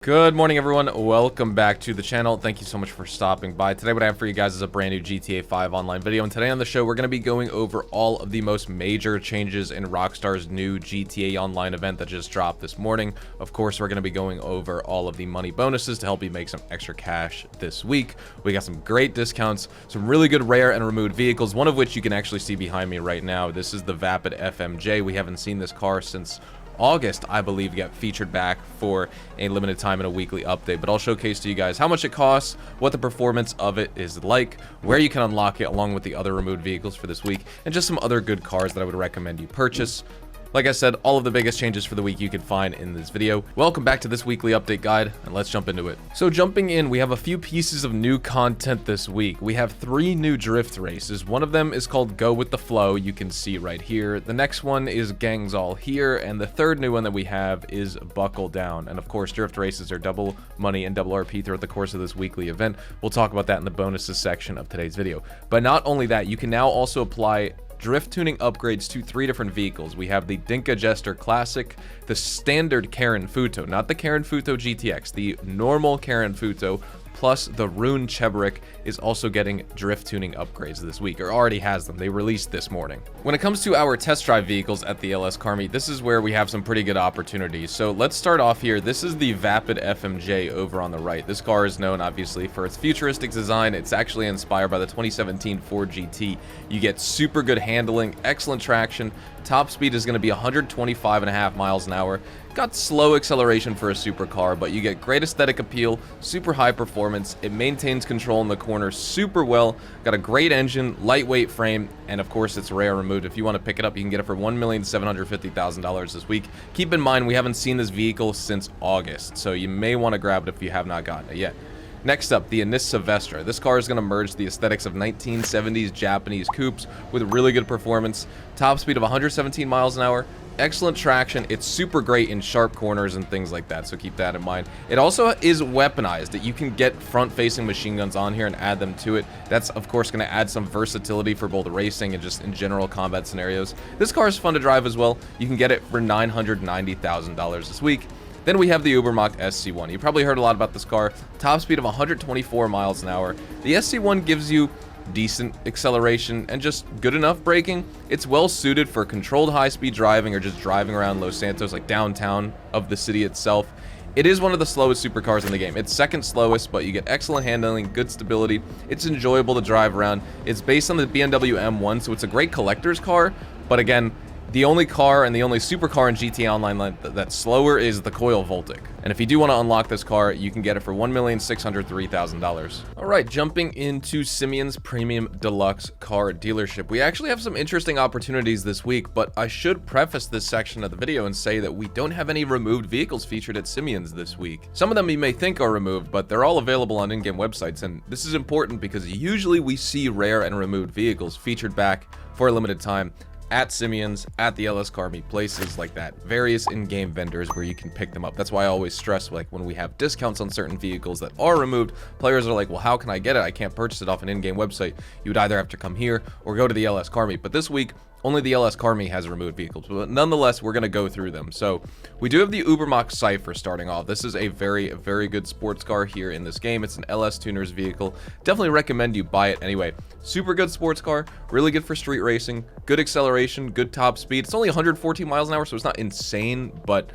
Good morning, everyone. Welcome back to the channel. Thank you so much for stopping by. Today, what I have for you guys is a brand new GTA 5 Online video, and today on the show, we're going to be going over all of the most major changes in Rockstar's new GTA Online event that just dropped this morning. Of course, we're going to be going over all of the money bonuses to help you make some extra cash this week. We got some great discounts, some really good rare and removed vehicles, one of which you can actually see behind me right now. This is the Vapid FMJ. We haven't seen this car since August, I believe, get featured back for a limited time in a weekly update, but I'll showcase to you guys how much it costs, what the performance of it is like, where you can unlock it along with the other removed vehicles for this week, and just some other good cars that I would recommend you purchase. Like I said, all of the biggest changes for the week you can find in this video. Welcome back to this weekly update guide, and let's jump into it. So jumping in, we have a few pieces of new content this week. We have 3 new drift races. One of them is called Go With The Flow, you can see right here. The next one is Gangs All Here, and the third new one that we have is Buckle Down. And of course, drift races are double money and double RP throughout the course of this weekly event. We'll talk about that in the bonuses section of today's video. But not only that, you can now also apply drift tuning upgrades to 3 different vehicles. We have the Dinka Jester Classic, the standard Karen Futo, not the Karen Futo GTX, the normal Karen Futo, plus the Rune Chebrik is also getting drift tuning upgrades this week, or already has them. They released this morning. When it comes to our test drive vehicles at the LS Car Meet, this is where we have some pretty good opportunities. So let's start off here. This is the Vapid FMJ over on the right. This car is known, obviously, for its futuristic design. It's actually inspired by the 2017 Ford GT. You get super good handling, excellent traction. Top speed is going to be 125.5 miles an hour. Got slow acceleration for a supercar, but you get great aesthetic appeal, super high performance. It maintains control in the corner super well. Got a great engine, lightweight frame, and of course it's rare removed. If you want to pick it up, you can get it for $1,750,000 this week. Keep in mind, we haven't seen this vehicle since August, so you may want to grab it if you have not gotten it yet. Next up, the Anis Silvestre. This car is going to merge the aesthetics of 1970s Japanese coupes with really good performance. Top speed of 117 miles an hour. Excellent traction. It's super great in sharp corners and things like that, so keep that in mind. It also is weaponized, that you can get front-facing machine guns on here and add them to it. That's, of course, going to add some versatility for both racing and just in general combat scenarios. This car is fun to drive as well. You can get it for $990,000 this week. Then we have the Ubermacht SC1. You probably heard a lot about this car. Top speed of 124 miles an hour. The SC1 gives you decent acceleration and just good enough braking. It's well suited for controlled high-speed driving or just driving around Los Santos, like downtown of the city itself. It is one of the slowest supercars in the game. It's second slowest, but you get excellent handling, good stability. It's enjoyable to drive around. It's based on the BMW M1, so it's a great collector's car, but again, the only car and the only supercar in GTA Online that's slower is the Coil Voltic. And if you do want to unlock this car, you can get it for $1,603,000. Alright, jumping into Simeon's Premium Deluxe Car Dealership. We actually have some interesting opportunities this week, but I should preface this section of the video and say that we don't have any removed vehicles featured at Simeon's this week. Some of them you may think are removed, but they're all available on in-game websites, and this is important because usually we see rare and removed vehicles featured back for a limited time at Simeon's, at the LS Car Meet, places like that. Various in-game vendors where you can pick them up. That's why I always stress, like, when we have discounts on certain vehicles that are removed, players are like, well, how can I get it? I can't purchase it off an in-game website. You would either have to come here or go to the LS Car Meet. But this week, only the LS Car Meet has removed vehicles, but nonetheless, we're going to go through them. So we do have the Ubermacht Cypher starting off. This is a very, very good sports car here in this game. It's an LS Tuner's vehicle. Definitely recommend you buy it anyway. Super good sports car, really good for street racing, good acceleration, good top speed. It's only 114 miles an hour, so it's not insane, but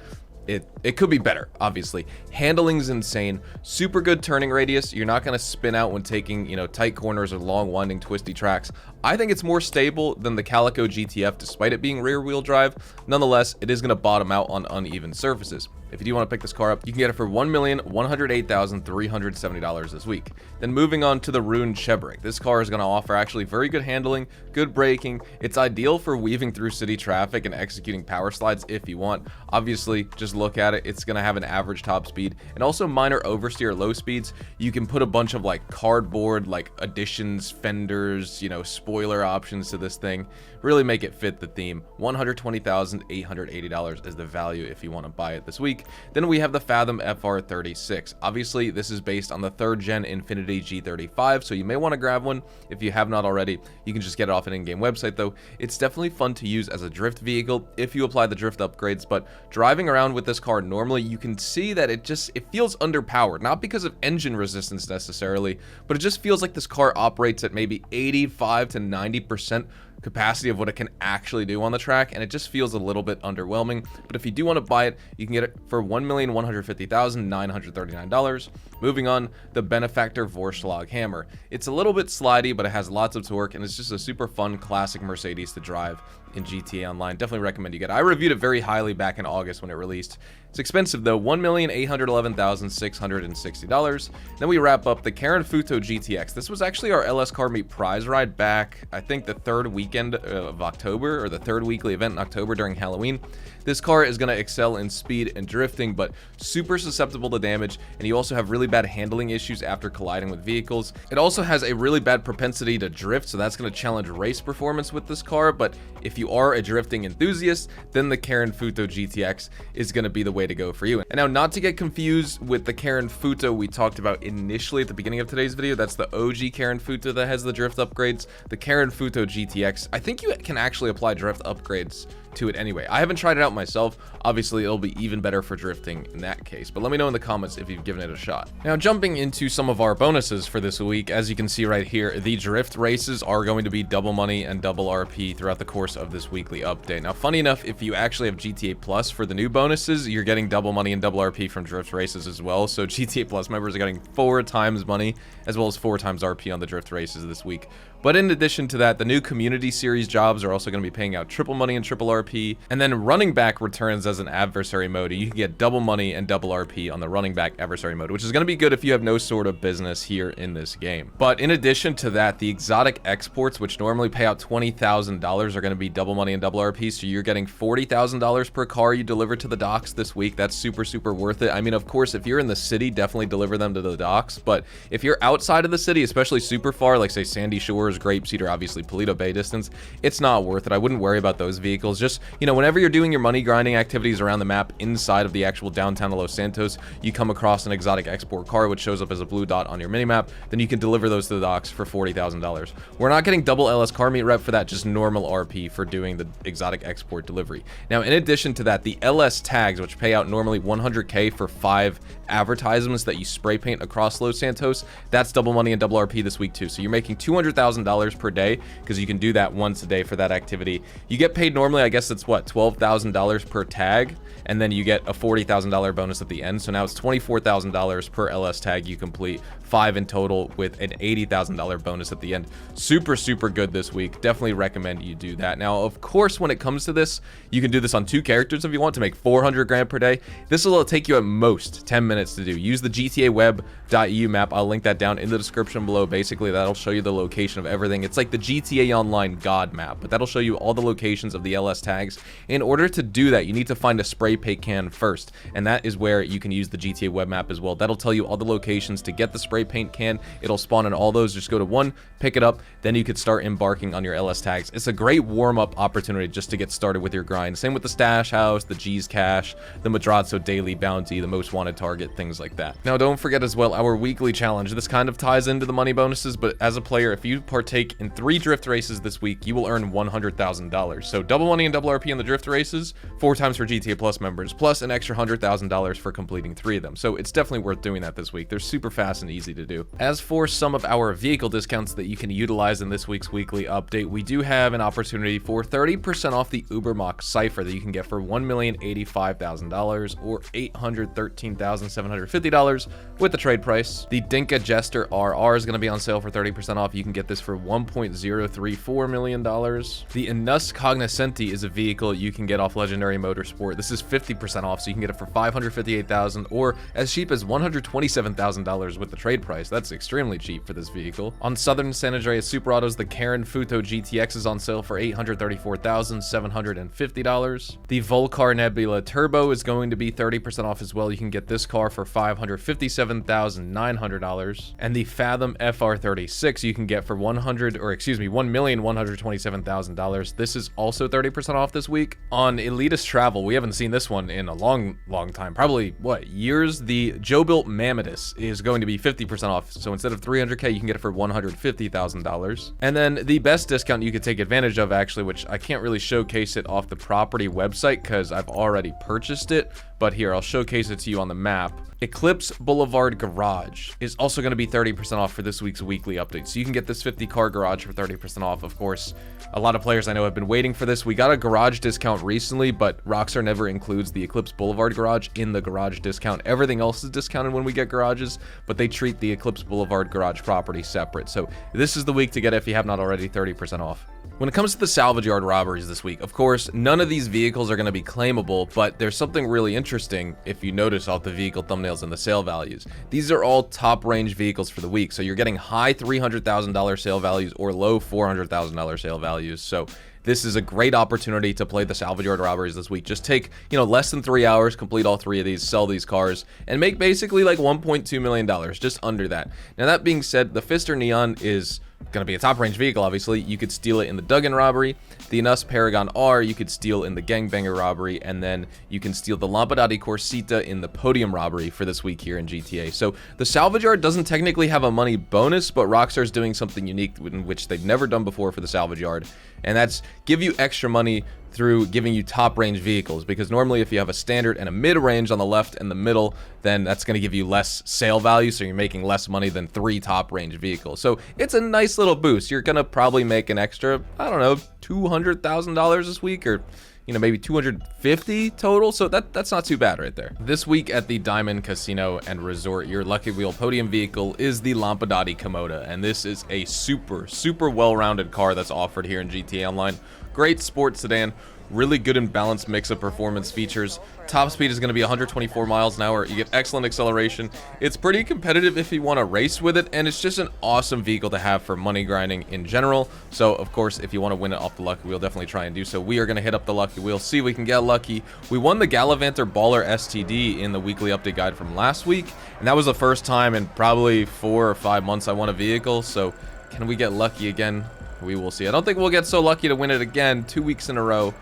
it could be better, obviously. Handling's insane. Super good turning radius. You're not going to spin out when taking, tight corners or long, winding, twisty tracks. I think it's more stable than the Calico GTF, despite it being rear-wheel drive. Nonetheless, it is going to bottom out on uneven surfaces. If you do want to pick this car up, you can get it for $1,108,370 this week. Then moving on to the Rune Chebrik. This car is going to offer actually very good handling, good braking. It's ideal for weaving through city traffic and executing power slides if you want. Obviously, just look at it. It's going to have an average top speed and also minor oversteer low speeds. You can put a bunch of like cardboard, like additions, fenders, spoilers, spoiler options to this thing. Really make it fit the theme. $120,880 is the value if you want to buy it this week. Then we have the Fathom FR36. Obviously, this is based on the 3rd gen Infinity G35, so you may want to grab one if you have not already. You can just get it off an in-game website though. It's definitely fun to use as a drift vehicle if you apply the drift upgrades, but driving around with this car normally, you can see that it feels underpowered, not because of engine resistance necessarily, but it just feels like this car operates at maybe 85 to 90% capacity of what it can actually do on the track, and it just feels a little bit underwhelming. But if you do want to buy it, you can get it for $1,150,939. Moving on, the Benefactor Vorschlag Hammer. It's a little bit slidey, but it has lots of torque, and it's just a super fun classic Mercedes to drive in GTA Online. Definitely recommend you get it. I reviewed it very highly back in August when it released. It's expensive though, $1,811,660. Then we wrap up the Karen Futo GTX. This was actually our LS Car Meet prize ride back, I think the 3rd weekend of October, or the 3rd weekly event in October during Halloween. This car is going to excel in speed and drifting, but super susceptible to damage, and you also have really bad handling issues after colliding with vehicles. It also has a really bad propensity to drift, so that's going to challenge race performance with this car, but if you are a drifting enthusiast, then the Karen Futo GTX is going to be the way to go for you. And now, not to get confused with the Karen Futo we talked about initially at the beginning of today's video, that's the OG Karen Futo that has the drift upgrades. The Karen Futo GTX, I think you can actually apply drift upgrades to it anyway. I haven't tried it out myself. Obviously, it'll be even better for drifting in that case, but let me know in the comments if you've given it a shot. Now, jumping into some of our bonuses for this week, as you can see right here, the drift races are going to be double money and double RP throughout the course of this weekly update. Now, funny enough, if you actually have GTA Plus for the new bonuses, you're getting double money and double RP from drift races as well. So GTA Plus members are getting 4 times money as well as 4 times RP on the drift races this week. But in addition to that, the new community series jobs are also going to be paying out triple money and triple RP. And then running back returns as an adversary mode. You can get double money and double RP on the running back adversary mode, which is going to be good if you have no sort of business here in this game. But in addition to that, the exotic exports, which normally pay out $20,000, are going to be double money and double RP. So you're getting $40,000 per car you deliver to the docks this week. That's super, super worth it. I mean, of course, if you're in the city, definitely deliver them to the docks. But if you're outside of the city, especially super far, like say Sandy Shores, Grapeseed, or obviously Paleto Bay distance, it's not worth it. I wouldn't worry about those vehicles. Just, you know, whenever you're doing your money grinding activities around the map inside of the actual downtown of Los Santos, you come across an exotic export car which shows up as a blue dot on your minimap, then you can deliver those to the docks for $40,000. We're not getting double LS Car Meet rep for that, just normal RP for doing the exotic export delivery. Now, in addition to that, the LS tags, which pay out normally $100K for 5 advertisements that you spray paint across Los Santos, that's double money and double RP this week too. So you're making $200,000 per day because you can do that once a day for that activity. You get paid normally, I guess it's what, $12,000 per tag, and then you get a $40,000 bonus at the end. So now it's $24,000 per LS tag you complete, 5 in total with an $80,000 bonus at the end. Super, super good this week. Definitely recommend you do that. Now, of course, when it comes to this, you can do this on 2 characters if you want to make 400 grand per day. This will take you at most 10 minutes to do. Use the GTAweb.eu map. I'll link that down in the description below. Basically, that'll show you the location of everything. It's like the GTA Online God map, but that'll show you all the locations of the LS tags. In order to do that, you need to find a spray paint can first, and that is where you can use the GTA web map as well. That'll tell you all the locations to get the spray paint can. It'll spawn in all those. Just go to one, pick it up, then you could start embarking on your LS tags. It's a great warm-up opportunity just to get started with your grind. Same with the Stash House, the G's Cash, the Madrazo Daily Bounty, the Most Wanted Target, things like that. Now, don't forget as well our weekly challenge. This kind of ties into the money bonuses, but as a player, if you partake in 3 drift races this week, you will earn $100,000. So double money and double RP on the drift races, 4 times for GTA Plus members, plus an extra $100,000 for completing 3 of them. So it's definitely worth doing that this week. They're super fast and easy to do. As for some of our vehicle discounts that you can utilize in this week's weekly update, we do have an opportunity for 30% off the Ubermacht Cypher that you can get for $1,085,000 or $813,750 with the trade price. The Dinka Jester RR is going to be on sale for 30% off. You can get this for $1.034 million. The Inus Cognoscenti is a vehicle you can get off Legendary Motorsport. This is 50% off, so you can get it for $558,000 or as cheap as $127,000 with the trade price. That's extremely cheap for this vehicle. On Southern San Andreas Super Autos, the Karen Futo GTX is on sale for $834,750. The Volcar Nebula Turbo is going to be 30% off as well. You can get this car FR for $557,900, and the Fathom FR36 you can get for $1,127,000. This is also 30% off this week. On Elitist Travel, we haven't seen this one in a long time, probably what, years. The Joe Built Mammotus is going to be 50% off, so instead of $300K, you can get it for $150,000. And then the best discount you could take advantage of, actually, which I can't really showcase it off the property website because I've already purchased it, but here, I'll showcase it to you on the map. Eclipse Boulevard Garage is also going to be 30% off for this week's weekly update. So you can get this 50-car garage for 30% off. Of course, a lot of players I know have been waiting for this. We got a garage discount recently, but Rockstar never includes the Eclipse Boulevard Garage in the garage discount. Everything else is discounted when we get garages, but they treat the Eclipse Boulevard Garage property separate. So this is the week to get it if you have not already, 30% off. When it comes to the Salvage Yard robberies this week, of course, none of these vehicles are going to be claimable, but there's something really interesting if you notice off the vehicle thumbnails and the sale values. These are all top range vehicles for the week, so you're getting high $300,000 sale values or low $400,000 sale values. So this is a great opportunity to play the Salvage Yard robberies this week. Just take, less than 3 hours, complete all 3 of these, sell these cars, and make basically like $1.2 million, just under that. Now, that being said, the Pfister Neon is going to be a top range vehicle. Obviously, you could steal it in the Duggan robbery. The Anus Paragon R you could steal in the Gangbanger robbery, and then you can steal the Lampadati Corsita in the Podium robbery for this week here in GTA. So the Salvage Yard doesn't technically have a money bonus, but Rockstar's doing something unique in which they've never done before for the Salvage Yard, and that's give you extra money through giving you top range vehicles, because normally if you have a standard and a mid range on the left and the middle, then that's going to give you less sale value, so you're making less money than 3 top range vehicles. So it's a nice little boost. You're going to probably make an extra, I don't know, $200,000 this week, or maybe 250 total, so that's not too bad right there. This week at the Diamond Casino and Resort, your Lucky Wheel podium vehicle is the Lampadati Komoda, and this is a super well-rounded car that's offered here in GTA Online. Great sports sedan, really good and balanced mix of performance features. Top speed is going to be 124 miles an hour. You get excellent acceleration. It's pretty competitive if you want to race with it, and it's just an awesome vehicle to have for money grinding in general. So, of course, if you want to win it off the Lucky Wheel, definitely try and do so. We are going to hit up the Lucky Wheel, see if we can get lucky. We won the Gallivanter Baller STD in the weekly update guide from last week, and that was the first time in probably 4 or 5 months I won a vehicle. So, can we get lucky again? We will see. I don't think we'll get so lucky to win it again 2 weeks in a row,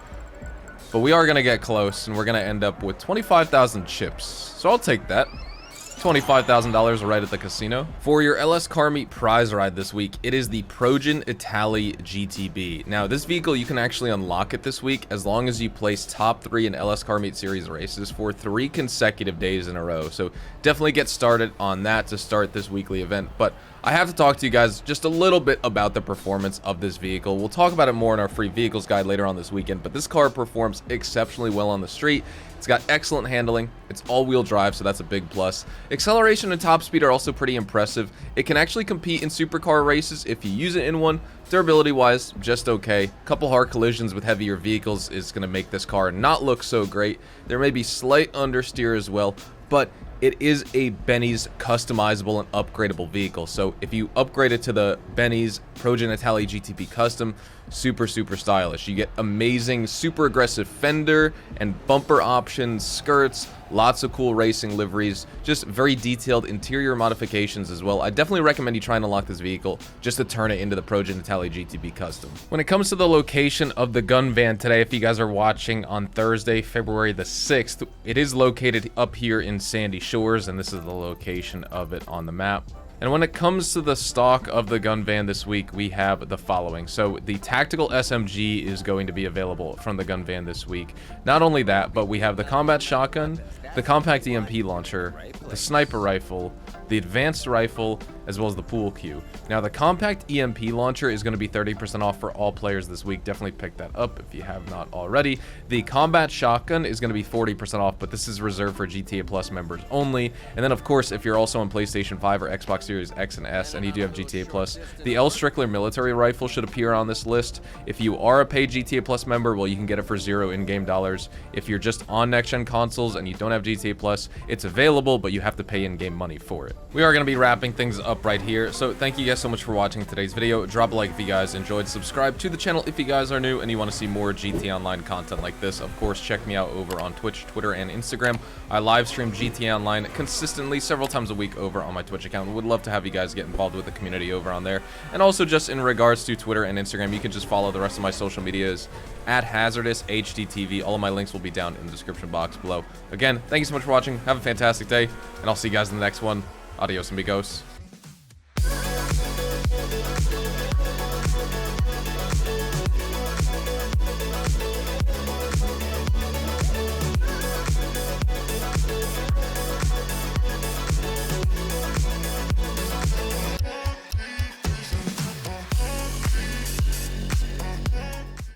but we are going to get close, and we're going to end up with 25,000 chips. So I'll take that. $25,000 right at the casino. For your LS Car Meet prize ride this week, it is the Progen Itali GTB. Now, this vehicle, you can actually unlock it this week as long as you place top 3 in LS Car Meet Series races for 3 consecutive days in a row. So definitely get started on that to start this weekly event. But I have to talk to you guys just a little bit about the performance of this vehicle. We'll talk about it more in our free vehicles guide later on this weekend, but this car performs exceptionally well on the street. It's got excellent handling. It's all-wheel drive, so that's a big plus. Acceleration and top speed are also pretty impressive. It can actually compete in supercar races if you use it in one. Durability-wise, just okay. A couple hard collisions with heavier vehicles is going to make this car not look so great. There may be slight understeer as well, but it is a Benny's customizable and upgradable vehicle. So if you upgrade it to the Benny's Progen Itali GTB Custom, super stylish. You get amazing, super aggressive fender and bumper options, skirts, lots of cool racing liveries, just very detailed interior modifications as well. I definitely recommend you try and unlock this vehicle just to turn it into the Progen Itali GTB Custom. When it comes to the location of the gun van today, if you guys are watching on Thursday, February the 6th, it is located up here in Sandy Shores, and this is the location of it on the map. And when it comes to the stock of the gun van this week, we have the following. So the tactical SMG is going to be available from the gun van this week. Not only that, but we have the combat shotgun, the compact EMP launcher, the sniper rifle, the advanced rifle, as well as the pool cue. Now, the compact EMP launcher is going to be 30% off for all players this week. Definitely pick that up if you have not already. The combat shotgun is going to be 40% off, but this is reserved for GTA Plus members only. And then, of course, if you're also on PlayStation 5 or Xbox Series X and S and you do have GTA Plus, the L. Strickler military rifle should appear on this list. If you are a paid GTA Plus member, well, you can get it for $0 in-game dollars. If you're just on next-gen consoles and you don't have have GTA Plus, it's available, but you have to pay in-game money for it. We are going to be wrapping things up right here, so thank you guys so much for watching today's video. Drop a like if you guys enjoyed, subscribe to the channel if you guys are new and you want to see more GTA Online content like this. Of course, check me out over on Twitch, Twitter, and Instagram. I live stream GTA Online consistently several times a week over on my Twitch account. Would love to have you guys get involved with the community over on there. And also, just in regards to Twitter and Instagram, you can just follow the rest of my social medias at HazardousHDTV. All of my links will be down in the description box below. Again, thank you so much for watching. Have a fantastic day, and I'll see you guys in the next one. Adios, amigos.